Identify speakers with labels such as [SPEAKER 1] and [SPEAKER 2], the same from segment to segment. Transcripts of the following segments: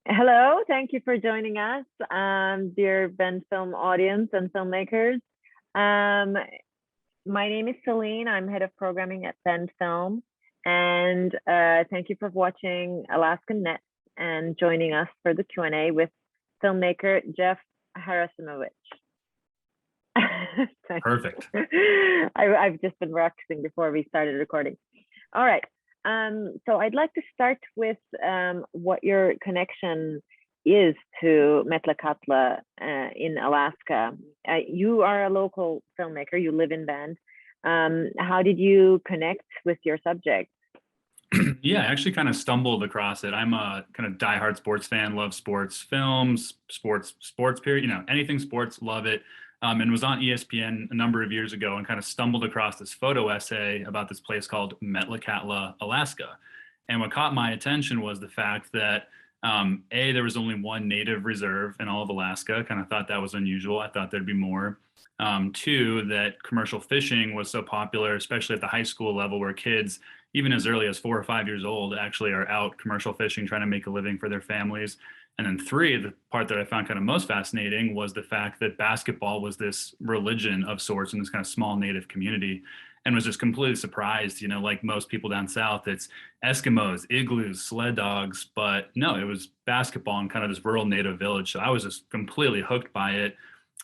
[SPEAKER 1] Hello, thank you for joining us, dear Bend Film audience and filmmakers. Um, my name is Celine. I'm head of programming at Bend Film, and thank you for watching Alaskan Nets and joining us for the Q&A with filmmaker Jeff Harasimovich.
[SPEAKER 2] Perfect.
[SPEAKER 1] I've just been practicing before we started recording. All right. So I'd like to start with what your connection is to Metlakatla in Alaska. You are a local filmmaker. You live in Bend. How did you connect with your subject?
[SPEAKER 2] Yeah, I actually kind of stumbled across it. I'm a kind of diehard sports fan, love sports films, sports period, anything sports, love it. And was on ESPN a number of years ago and kind of stumbled across this photo essay about this place called Metlakatla, Alaska. And what caught my attention was the fact that A, there was only one native reserve in all of Alaska. Kind of thought that was unusual. I thought there'd be more. Two, that commercial fishing was so popular, especially at the high school level where kids even as early as 4 or 5 years old, actually are out commercial fishing, trying to make a living for their families. And then three, the part that I found kind of most fascinating was the fact that basketball was this religion of sorts in this kind of small native community, and was just completely surprised, like most people down south, it's Eskimos, igloos, sled dogs, but no, it was basketball in kind of this rural native village. So I was just completely hooked by it,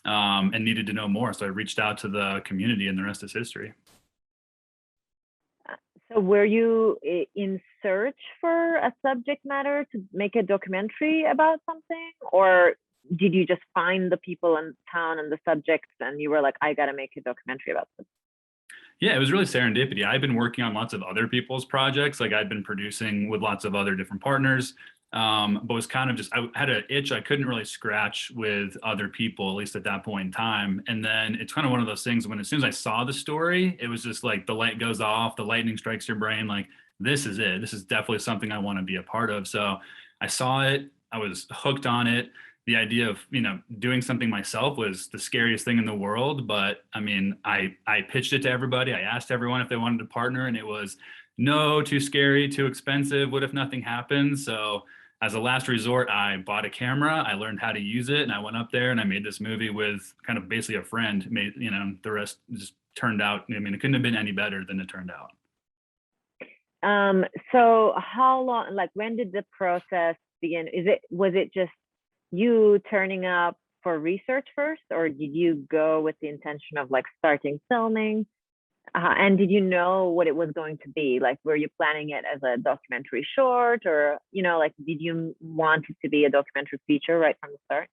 [SPEAKER 2] and needed to know more. So I reached out to the community, and the rest is history.
[SPEAKER 1] So were you in search for a subject matter to make a documentary about something, or did you just find the people in town and the subjects and you were like, I got to make a documentary about this?
[SPEAKER 2] Yeah, it was really serendipity. I've been working on lots of other people's projects. Like I'd been producing with lots of other different partners, but was kind of just, I had an itch I couldn't really scratch with other people, at least at that point in time. And then it's kind of one of those things when as soon as I saw the story, it was just like the light goes off, the lightning strikes your brain. Like, this is it. This is definitely something I want to be a part of. So I saw it, I was hooked on it. The idea of doing something myself was the scariest thing in the world, but I mean, I pitched it to everybody. I asked everyone if they wanted to partner, and it was no, too scary, too expensive, what if nothing happens? So as a last resort, I bought a camera, I learned how to use it, and I went up there and I made this movie with kind of basically a friend. Made the rest just turned out, I mean, it couldn't have been any better than it turned out.
[SPEAKER 1] So how long, like when did the process begin? Was it just you turning up for research first, or did you go with the intention of like starting filming? And did you know what it was going to be? Like, were you planning it as a documentary short, or like, did you want it to be a documentary feature right from the start?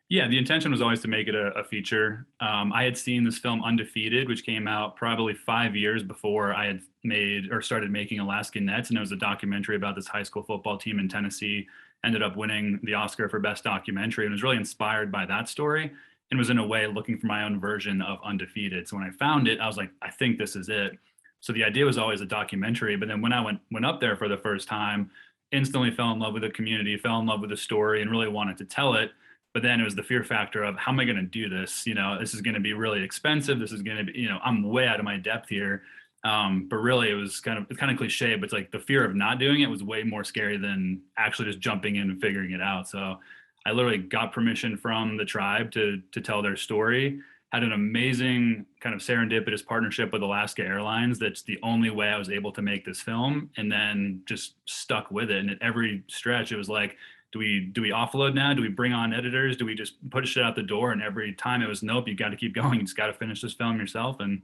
[SPEAKER 2] Yeah, the intention was always to make it a feature. I had seen this film Undefeated, which came out probably 5 years before I had made or started making Alaskan Nets, and it was a documentary about this high school football team in Tennessee. Ended up winning the Oscar for Best Documentary, and was really inspired by that story, and was in a way looking for my own version of Undefeated. So when I found it, I was like, I think this is it. So the idea was always a documentary, but then when I went up there for the first time, instantly fell in love with the community, fell in love with the story, and really wanted to tell it. But then it was the fear factor of, how am I going to do this? This is going to be really expensive. This is going to be, I'm way out of my depth here. But really, it's kind of cliche, but it's like the fear of not doing it was way more scary than actually just jumping in and figuring it out. So I literally got permission from the tribe to tell their story. Had an amazing kind of serendipitous partnership with Alaska Airlines. That's the only way I was able to make this film, and then just stuck with it. And at every stretch, it was like, do we offload now? Do we bring on editors? Do we just put shit out the door? And every time it was, nope, you got to keep going. You just got to finish this film yourself. And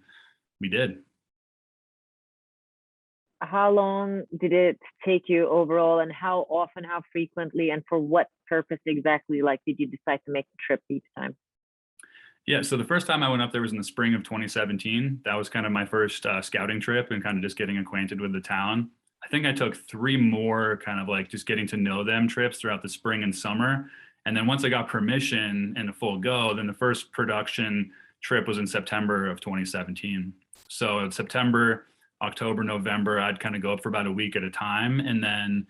[SPEAKER 2] we did.
[SPEAKER 1] How long did it take you overall, and how often, how frequently, and for what purpose exactly, like, did you decide to make the trip each time?
[SPEAKER 2] Yeah, so the first time I went up there was in the spring of 2017. That was kind of my first scouting trip and kind of just getting acquainted with the town. I think I took three more kind of like just getting to know them trips throughout the spring and summer. And then once I got permission and a full go, then the first production trip was in September of 2017. So in September, October, November, I'd kind of go up for about a week at a time. And then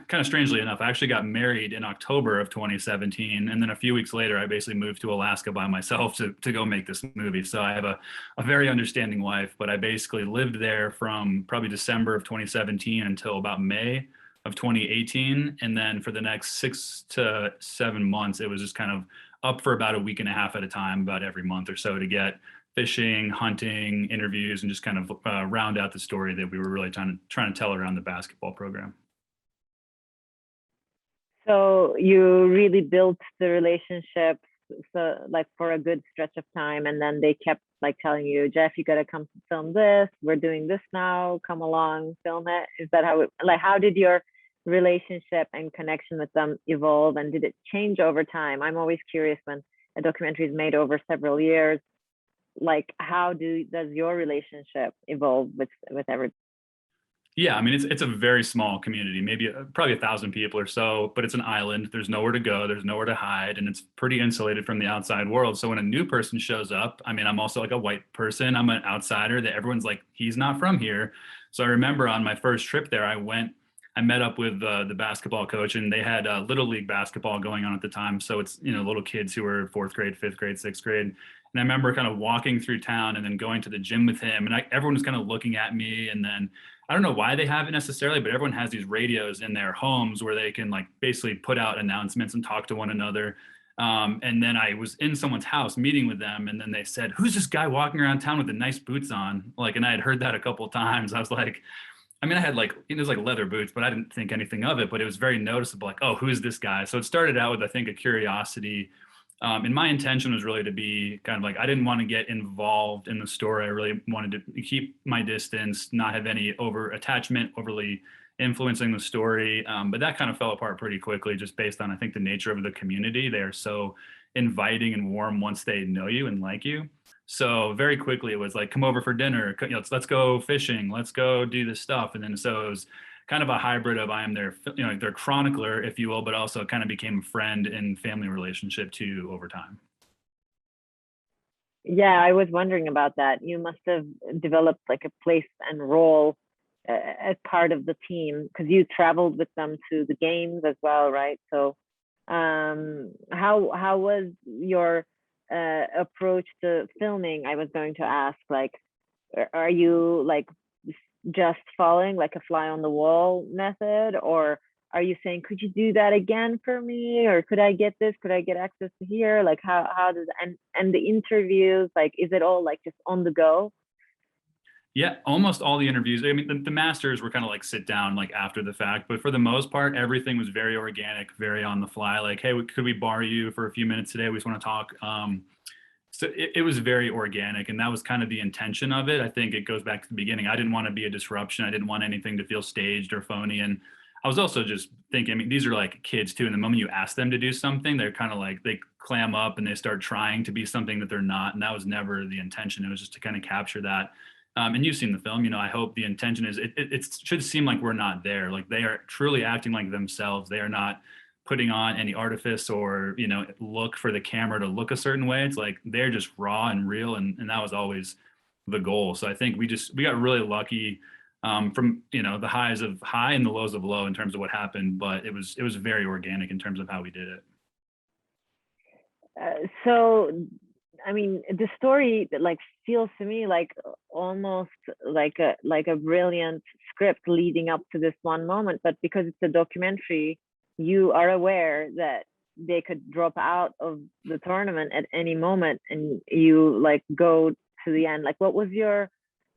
[SPEAKER 2] kind of strangely enough, I actually got married in October of 2017. And then a few weeks later, I basically moved to Alaska by myself to go make this movie. So I have a very understanding wife, but I basically lived there from probably December of 2017 until about May of 2018. And then for the next 6 to 7 months, it was just kind of up for about a week and a half at a time, about every month or so, to get fishing, hunting, interviews, and just kind of round out the story that we were really trying to tell around the basketball program.
[SPEAKER 1] So you really built the relationship, so like for a good stretch of time, and then they kept like telling you, Jeff, you got to come to film this. We're doing this now. Come along, film it. Is that how it, like, how did your relationship and connection with them evolve, and did it change over time? I'm always curious when a documentary is made over several years, like how does your relationship evolve with every.
[SPEAKER 2] Yeah, I mean, it's a very small community, maybe probably 1,000 people or so, but it's an island. There's nowhere to go, there's nowhere to hide, and it's pretty insulated from the outside world. So when a new person shows up, I mean, I'm also like a white person, I'm an outsider that everyone's like, he's not from here. So I remember on my first trip there, I met up with the basketball coach, and they had little league basketball going on at the time. So it's, little kids who were fourth grade, fifth grade, sixth grade. And I remember kind of walking through town and then going to the gym with him, and everyone was kind of looking at me. And then I don't know why they have it necessarily, but everyone has these radios in their homes where they can like basically put out announcements and talk to one another. And then I was in someone's house meeting with them, and then they said, "Who's this guy walking around town with the nice boots on?" Like, and I had heard that a couple of times. I was like, I mean, I had like, it was like leather boots, but I didn't think anything of it. But it was very noticeable, like, oh, who's this guy? So it started out with, I think, a curiosity. And my intention was really to be kind of like, I didn't want to get involved in the story. I really wanted to keep my distance, not have any over attachment, overly influencing the story. But that kind of fell apart pretty quickly, just based on, I think, the nature of the community. They're so inviting and warm once they know you and like you. So very quickly it was like, come over for dinner, let's go fishing, let's go do this stuff. And then so it was kind of a hybrid of, I am their, their chronicler, if you will, but also kind of became a friend and family relationship too over time.
[SPEAKER 1] Yeah, I was wondering about that. You must have developed like a place and role as part of the team, because you traveled with them to the games as well, right? So how was your approach to filming? I was going to ask, like, are you like just following like a fly on the wall method, or are you saying, could you do that again for me, or could I get this, could I get access to here, like how does, and the interviews, like, is it all like just on the go?
[SPEAKER 2] Yeah, almost all the interviews. I mean, the masters were kind of like sit down, like after the fact, but for the most part, everything was very organic, very on the fly. Like, hey, could we borrow you for a few minutes today? We just want to talk. So it was very organic, and that was kind of the intention of it. I think it goes back to the beginning. I didn't want to be a disruption. I didn't want anything to feel staged or phony. And I was also just thinking, I mean, these are like kids too. And the moment you ask them to do something, they're kind of like, they clam up and they start trying to be something that they're not. And that was never the intention. It was just to kind of capture that. And you've seen the film, I hope the intention is, it should seem like we're not there. Like, they are truly acting like themselves. They are not putting on any artifice or, look for the camera to look a certain way. It's like, they're just raw and real. And that was always the goal. So I think we got really lucky from, the highs of high and the lows of low in terms of what happened, but it was very organic in terms of how we did it.
[SPEAKER 1] So I mean, the story that like feels to me like almost like a brilliant script leading up to this one moment, but because it's a documentary, you are aware that they could drop out of the tournament at any moment, and you like go to the end. Like, what was your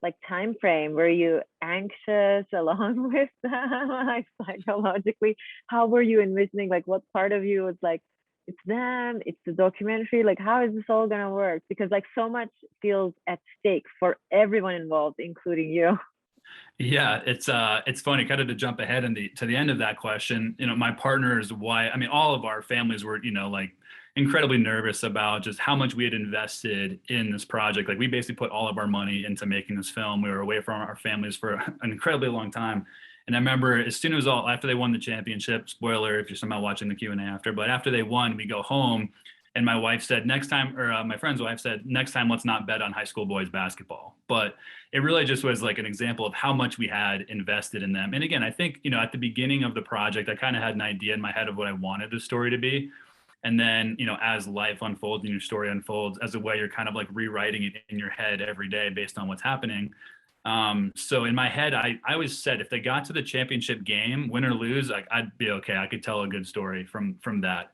[SPEAKER 1] like time frame? Were you anxious along with them, like psychologically? How were you envisioning? Like, what part of you was like, it's them, it's the documentary, like how is this all gonna work? Because like so much feels at stake for everyone involved, including you.
[SPEAKER 2] Yeah, it's funny, kind of to jump ahead to the end of that question. My partner's wife, I mean, all of our families were, like incredibly nervous about just how much we had invested in this project. Like, we basically put all of our money into making this film. We were away from our families for an incredibly long time. And I remember as soon as after they won the championship, spoiler if you're somehow watching the Q&A after, but after they won, we go home, and my wife said, next time, or my friend's wife said, next time, let's not bet on high school boys basketball. But it really just was like an example of how much we had invested in them. And again, I think, at the beginning of the project, I kind of had an idea in my head of what I wanted the story to be. And then, as life unfolds and your story unfolds, as a way, you're kind of like rewriting it in your head every day based on what's happening. So in my head, I always said if they got to the championship game, win or lose, like I'd be okay. I could tell a good story from that.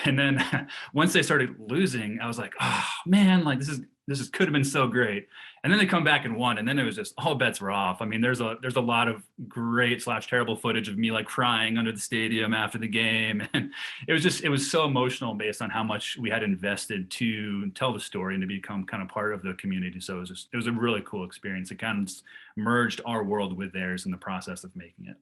[SPEAKER 2] And then once they started losing, I was like, oh man, like this is could have been so great. And then they come back and won, and then it was just all bets were off. I mean, there's a lot of great slash terrible footage of me like crying under the stadium after the game, and it was so emotional based on how much we had invested to tell the story and to become kind of part of the community. So it was a really cool experience. It kind of merged our world with theirs in the process of making it.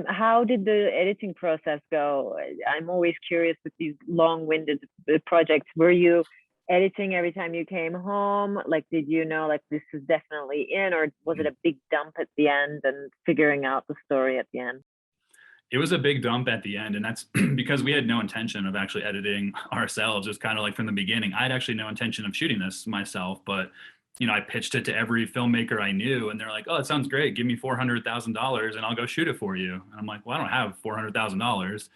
[SPEAKER 1] How did the editing process go? I'm always curious with these long-winded projects. Were you editing every time you came home? Like, did you know like this is definitely in, or was it a big dump at the end and figuring out the story at the end?
[SPEAKER 2] It was a big dump at the end, and that's because we had no intention of actually editing ourselves. It was kind of like from the beginning. I had actually no intention of shooting this myself, but I pitched it to every filmmaker I knew, and they're like, "Oh, it sounds great. Give me $400,000, and I'll go shoot it for you." And I'm like, "Well, I don't have $400,000,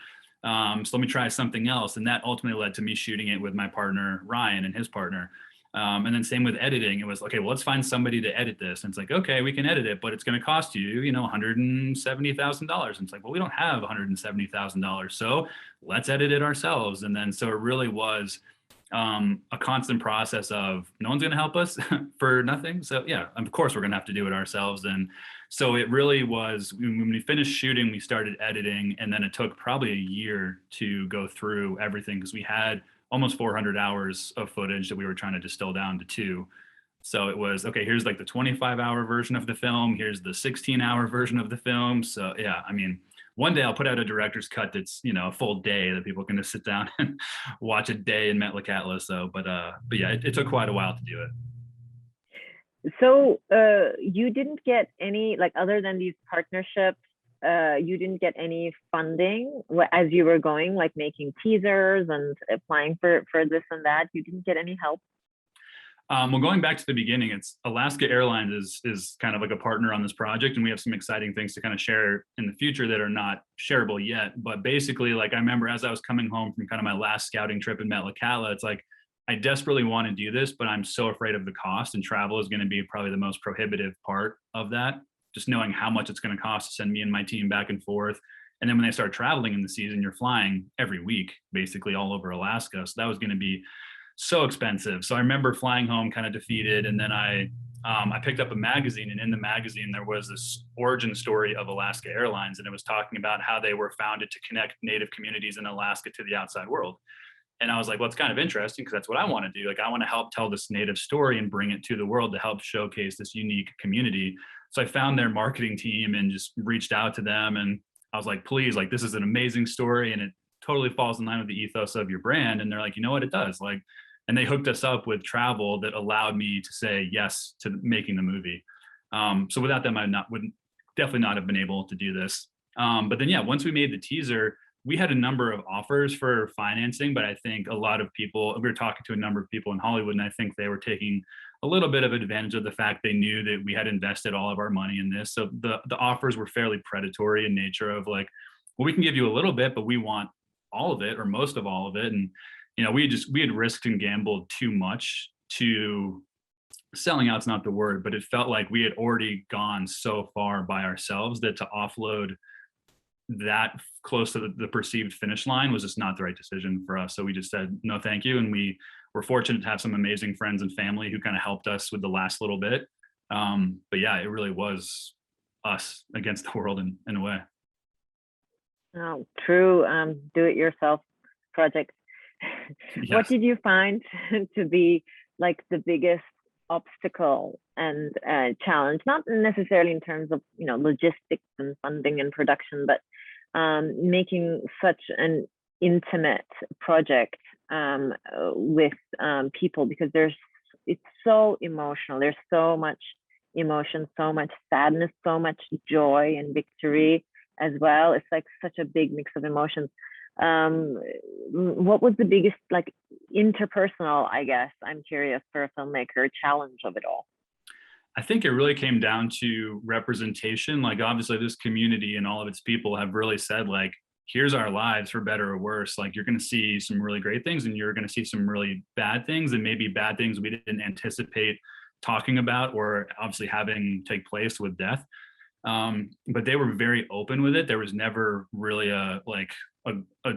[SPEAKER 2] so let me try something else." And that ultimately led to me shooting it with my partner Ryan and his partner. And then same with editing. It was okay. Well, let's find somebody to edit this. And it's like, okay, we can edit it, but it's going to cost you, $170,000. And it's like, well, we don't have $170,000, so let's edit it ourselves. And then so it really was a constant process of no one's going to help us for nothing. So yeah, of course we're going to have to do it ourselves. And so it really was when we finished shooting, we started editing, and then it took probably a year to go through everything because we had almost 400 hours of footage that we were trying to distill down to two. So it was okay, here's like the 25-hour version of the film, here's the 16-hour version of the film. So yeah, I mean, one day I'll put out a director's cut that's a full day that people can just sit down and watch a day in Metlakatla. So, but yeah, it took quite a while to do it.
[SPEAKER 1] So you didn't get any, like, other than these partnerships, you didn't get any funding as you were going, like making teasers and applying for this and that. You didn't get any help.
[SPEAKER 2] Well, going back to the beginning, it's Alaska Airlines is kind of like a partner on this project, and we have some exciting things to kind of share in the future that are not shareable yet. But basically, like I remember as I was coming home from kind of my last scouting trip in Metlakatla, it's like I desperately want to do this, but I'm so afraid of the cost, and travel is going to be probably the most prohibitive part of that. Just knowing how much it's going to cost to send me and my team back and forth. And then when they start traveling in the season, you're flying every week, basically all over Alaska. So that was going to be so expensive. So I remember flying home kind of defeated, and then I picked up a magazine, and in the magazine there was this origin story of Alaska Airlines, and it was talking about how they were founded to connect Native communities in Alaska to the outside world. And I was like, well, it's kind of interesting because that's what I want to do. Like, I want to help tell this Native story and bring it to the world to help showcase this unique community. So I found their marketing team and just reached out to them, and I was like, please, like, this is an amazing story, and it totally falls in line with the ethos of your brand. And they're like, you know what, it does. Like, and they hooked us up with travel that allowed me to say yes to making the movie. So without them, I would definitely not have been able to do this. But then, yeah, once we made the teaser, we had a number of offers for financing, but I think a lot of people, we were talking to a number of people in Hollywood, and I think they were taking a little bit of advantage of the fact they knew that we had invested all of our money in this. So the offers were fairly predatory in nature of like, well, we can give you a little bit, but we want all of it or most of all of it. And we had risked and gambled too much to selling out's not the word, but it felt like we had already gone so far by ourselves that to offload that close to the perceived finish line was just not the right decision for us. So we just said no, thank you, and we were fortunate to have some amazing friends and family who kind of helped us with the last little bit. But yeah, it really was us against the world in a way.
[SPEAKER 1] Oh, true. Do it yourself project. What
[SPEAKER 2] Yes.
[SPEAKER 1] did you find to be like the biggest obstacle and challenge? Not necessarily in terms of logistics and funding and production, but making such an intimate project with people, because it's so emotional. There's so much emotion, so much sadness, so much joy and victory as well. It's like such a big mix of emotions. What was the biggest, like, interpersonal, I guess, I'm curious, for a filmmaker, challenge of it all?
[SPEAKER 2] I think it really came down to representation. Like, obviously, this community and all of its people have really said, like, here's our lives for better or worse. Like, you're going to see some really great things, and you're going to see some really bad things, and maybe bad things we didn't anticipate talking about or obviously having take place with death. But they were very open with it. There was never really a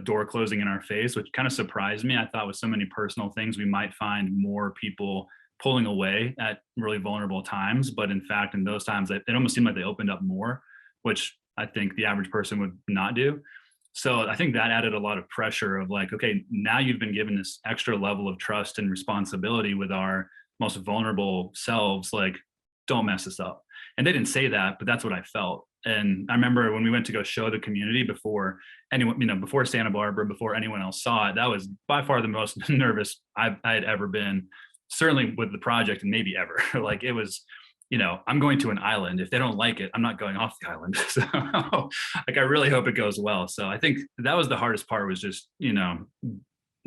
[SPEAKER 2] door closing in our face, which kind of surprised me. I thought with so many personal things, we might find more people pulling away at really vulnerable times. But in fact, in those times, it almost seemed like they opened up more, which I think the average person would not do. So I think that added a lot of pressure of like, okay, now you've been given this extra level of trust and responsibility with our most vulnerable selves. Like, don't mess this up. And they didn't say that, but that's what I felt. And I remember when we went to go show the community before anyone, before Santa Barbara, before anyone else saw it, that was by far the most nervous I had ever been, certainly with the project and maybe ever. Like it was, I'm going to an island. If they don't like it, I'm not going off the island. So like, I really hope it goes well. So I think that was the hardest part was just, it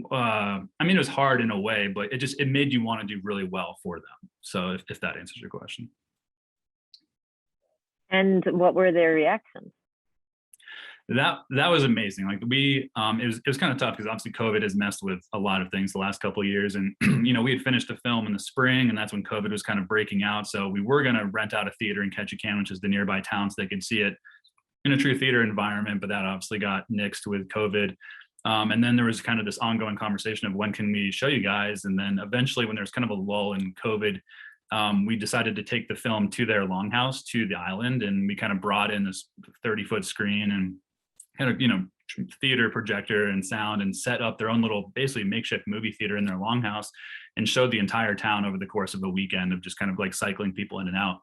[SPEAKER 2] was hard in a way, but it made you want to do really well for them. So if that answers your question.
[SPEAKER 1] And what were their reactions?
[SPEAKER 2] That was amazing. Like it was kind of tough because obviously COVID has messed with a lot of things the last couple of years. And, we had finished a film in the spring and that's when COVID was kind of breaking out. So we were going to rent out a theater in Ketchikan, which is the nearby town, so they could see it in a true theater environment, but that obviously got nixed with COVID. And then there was kind of this ongoing conversation of when can we show you guys? And then eventually when there's kind of a lull in COVID, we decided to take the film to their longhouse, to the island. And we kind of brought in this 30-foot screen and kind of, theater projector and sound and set up their own little, basically makeshift movie theater in their longhouse and showed the entire town over the course of a weekend of just kind of like cycling people in and out.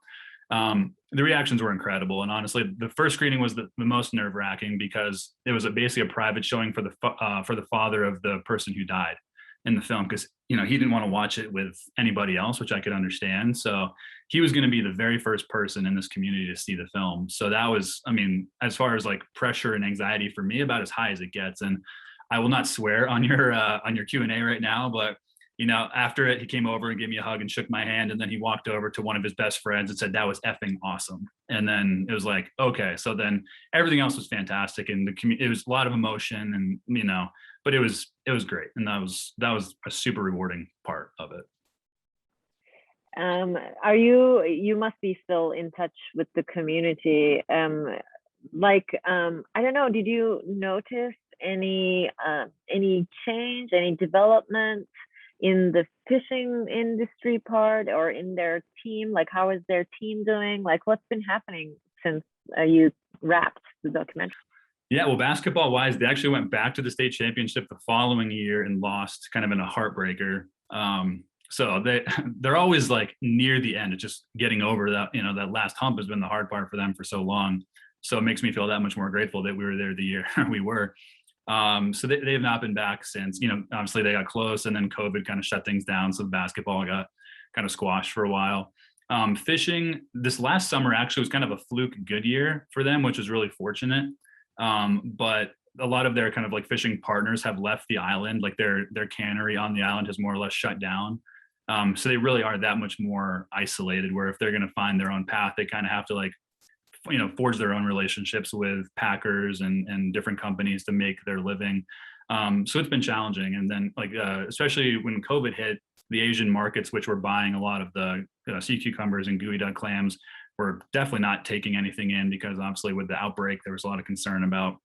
[SPEAKER 2] The reactions were incredible. And honestly, the first screening was the most nerve wracking because it was basically a private showing for the father of the person who died in the film. Cause he didn't want to watch it with anybody else, which I could understand. So he was going to be the very first person in this community to see the film. So that was, as far as like pressure and anxiety for me, about as high as it gets. And I will not swear on your Q&A right now, but after it, he came over and gave me a hug and shook my hand. And then he walked over to one of his best friends and said, that was effing awesome. And then it was like, okay. So then everything else was fantastic. And it was a lot of emotion and, but it was great. And that was a super rewarding part of it.
[SPEAKER 1] You must be still in touch with the community. I don't know, did you notice any change, any development in the fishing industry part or in their team? Like, how is their team doing? Like, what's been happening since you wrapped the documentary?
[SPEAKER 2] Yeah, well, basketball wise, they actually went back to the state championship the following year and lost kind of in a heartbreaker. So they're always like near the end. It's just getting over that, that last hump has been the hard part for them for so long. So it makes me feel that much more grateful that we were there the year we were. So they have not been back since, obviously they got close and then COVID kind of shut things down. So basketball got kind of squashed for a while. Fishing this last summer actually was kind of a fluke good year for them, which was really fortunate. But a lot of their kind of like fishing partners have left the island, like their cannery on the island has more or less shut down. So they really are that much more isolated, where if they're going to find their own path, they kind of have to like, forge their own relationships with packers and different companies to make their living. So it's been challenging. And then especially when COVID hit, the Asian markets, which were buying a lot of the sea cucumbers and gooey duck clams, were definitely not taking anything in because obviously with the outbreak, there was a lot of concern about,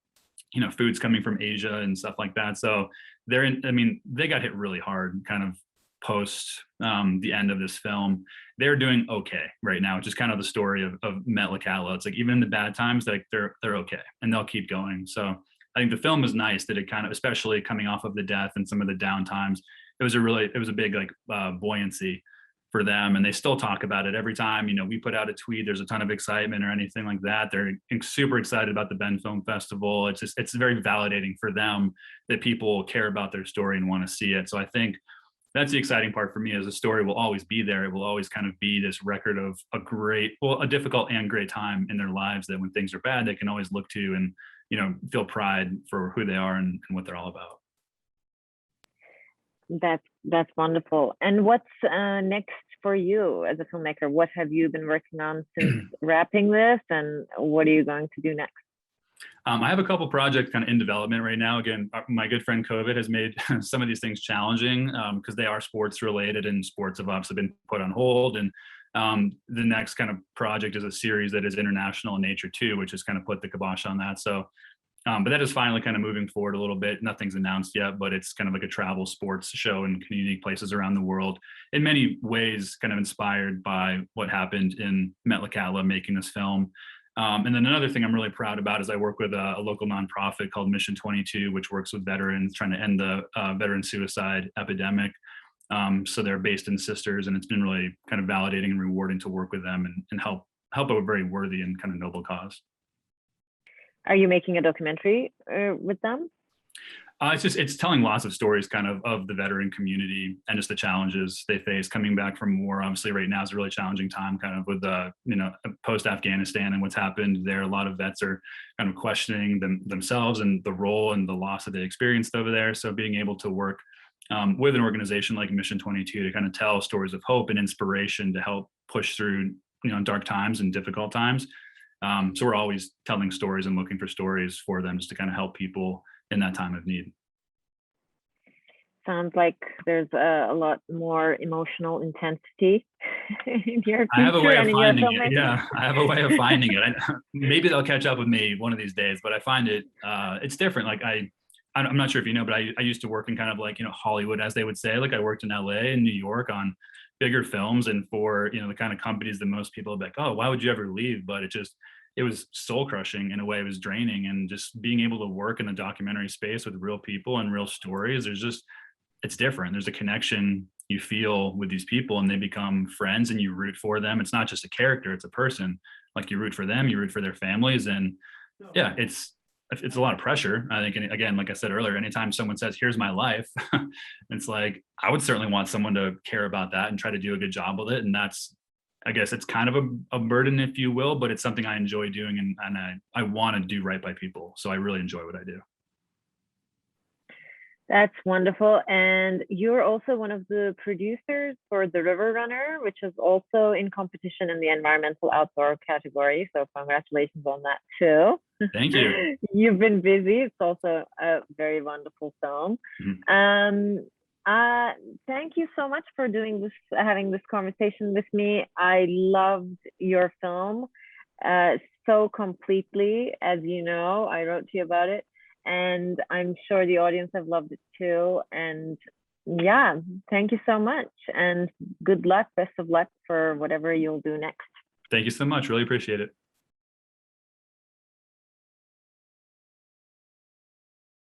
[SPEAKER 2] foods coming from Asia and stuff like that. So they got hit really hard kind of post the end of this film. They're doing okay right now, which is kind of the story of Metlakatla. It's like, even in the bad times, like they're okay and they'll keep going. So I think the film was nice that it kind of, especially coming off of the death and some of the down times, it was a big like buoyancy for them. And they still talk about it every time, we put out a tweet, there's a ton of excitement or anything like that. They're super excited about the Bend Film Festival. It's very validating for them that people care about their story and want to see it. So I think that's the exciting part for me, is the story will always be there. It will always kind of be this record of a difficult and great time in their lives, that when things are bad, they can always look to and, feel pride for who they are and what they're all about.
[SPEAKER 1] That's wonderful. And what's next for you as a filmmaker? What have you been working on since wrapping this, and what are you going to do next?
[SPEAKER 2] I have a couple projects kind of in development right now. Again, my good friend COVID has made some of these things challenging because they are sports related, and sports have obviously been put on hold. And the next kind of project is a series that is international in nature too, which has kind of put the kibosh on that. So, but that is finally kind of moving forward a little bit. Nothing's announced yet, but it's kind of like a travel sports show in community places around the world. In many ways, kind of inspired by what happened in Metlakatla making this film. And then another thing I'm really proud about is I work with a local nonprofit called Mission 22, which works with veterans trying to end the veteran suicide epidemic. So they're based in Sisters, and it's been really kind of validating and rewarding to work with them and help a very worthy and kind of noble cause.
[SPEAKER 1] Are you making a documentary with them?
[SPEAKER 2] It's telling lots of stories kind of the veteran community and just the challenges they face coming back from war. Obviously right now is a really challenging time kind of with the, post Afghanistan and what's happened there. A lot of vets are kind of questioning themselves and the role and the loss that they experienced over there. So being able to work with an organization like Mission 22 to kind of tell stories of hope and inspiration to help push through, dark times and difficult times. So we're always telling stories and looking for stories for them just to kind of help people in that time of need.
[SPEAKER 1] Sounds like there's a lot more emotional intensity in your
[SPEAKER 2] I have a way
[SPEAKER 1] future
[SPEAKER 2] of
[SPEAKER 1] and in your
[SPEAKER 2] finding it.
[SPEAKER 1] filmmaking.
[SPEAKER 2] Yeah, I have a way of finding it. Maybe they'll catch up with me one of these days, but I find it it's different. Like I'm not sure if you know, but I used to work in kind of like Hollywood, as they would say. Like I worked in LA and New York on bigger films, and for the kind of companies that most people would be like, oh, why would you ever leave? But it was soul crushing in a way. It was draining, and just being able to work in the documentary space with real people and real stories, it's different. There's a connection you feel with these people, and they become friends, and you root for them. It's not just a character, it's a person. Like you root for them, you root for their families. And yeah, it's a lot of pressure. I think, and again, like I said earlier, anytime someone says, here's my life, it's like, I would certainly want someone to care about that and try to do a good job with it. And I guess it's kind of a burden, if you will, but it's something I enjoy doing, and I want to do right by people. So I really enjoy what I do.
[SPEAKER 1] That's wonderful. And you're also one of the producers for The River Runner, which is also in competition in the environmental outdoor category. So congratulations on that too.
[SPEAKER 2] Thank you.
[SPEAKER 1] You've been busy. It's also a very wonderful film. Mm-hmm. Thank you so much for doing this, having this conversation with me. I loved your film so completely. As you know, I wrote to you about it, and I'm sure the audience have loved it too. And yeah, thank you so much, and good luck, best of luck for whatever you'll do next.
[SPEAKER 2] Thank you so much. Really appreciate it.